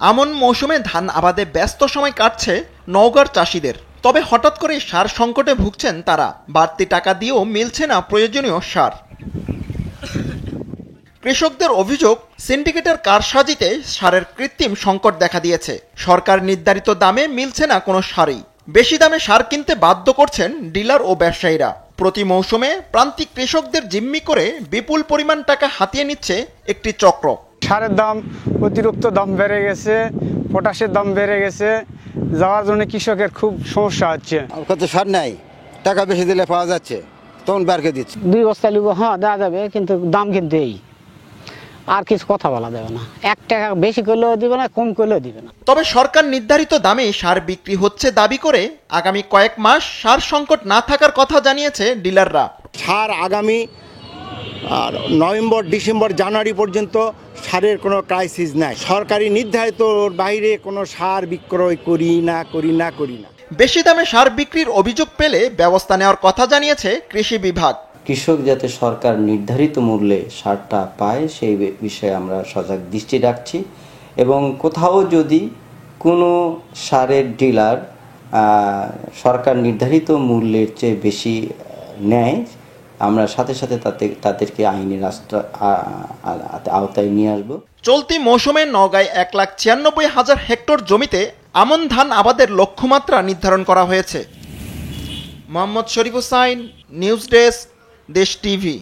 আমন মৌসুমে ধান আবাদে ব্যস্ত সময় কাটছে নওগাঁর চাষিদের। তবে হঠাৎ করে সার সংকটে ভুগছেন তারা। বাড়তি টাকা দিয়েও মিলছে না প্রয়োজনীয় সার। কৃষকদের অভিযোগ, সিন্ডিকেটের কারসাজিতে সারের কৃত্রিম সংকট দেখা দিয়েছে। সরকার নির্ধারিত দামে মিলছে না কোনো সারই। বেশি দামে সার কিনতে বাধ্য করছেন ডিলার ও ব্যবসায়ীরা। প্রতি মৌসুমে প্রান্তিক কৃষকদের জিম্মি করে বিপুল পরিমাণ টাকা হাতিয়ে নিচ্ছে একটি চক্র। সারের দাম অতিরিক্ত দাম বেড়ে গেছে, পটাশের দাম বেড়ে গেছে, যাওয়ার জন্য কৃষকের খুব সমস্যা হচ্ছে। কত সার নাই, টাকা বেশি দিলে পাওয়া যাচ্ছে, তখন বারকে দিচ্ছে। 2 বস্তা লিব, হ্যাঁ দেওয়া যাবে, কিন্তু দাম কিন্তু এই আর কিছু কথা বলা যাবে না। 1 টাকা বেশি করলেও দিবে না, কম করলেও দিবে না। তবে সরকার নির্ধারিত দামে সার বিক্রি হচ্ছে দাবি করে আগামী কয়েক মাস সার সংকট না থাকার কথা জানিয়েছে ডিলাররা। সার আগামী নভেম্বর, ডিসেম্বর, জানুয়ারি পর্যন্ত সারের কোনো ক্রাইসিস নাই। সরকারি নির্ধারিত বাইরে কোনো সার বিক্রয় করি না। বেশি দামে সার বিক্রির অভিযোগ পেলে ব্যবস্থা নেওয়ার কথা জানিয়েছে কৃষি বিভাগ। কৃষক যাতে সরকার নির্ধারিত মূল্যে সারটা পায় সেই বিষয়ে আমরা সজাগ দৃষ্টি রাখছি, এবং কোথাও যদি কোনো সারের ডিলার সরকার নির্ধারিত মূল্যের চেয়ে বেশি নেয়, আমরা সাথে সাথে তাদেরকে আইনি আওতায় নিয়ে আসব। চলতি মৌসুমে নওগাঁয় 1,96,000 হেক্টর জমিতে আমন ধান আবাদের লক্ষ্যমাত্রা নির্ধারণ করা হয়েছে। মোহাম্মদ শরীফ হুসাইন, নিউজ ডেস্ক, দেশ টিভি।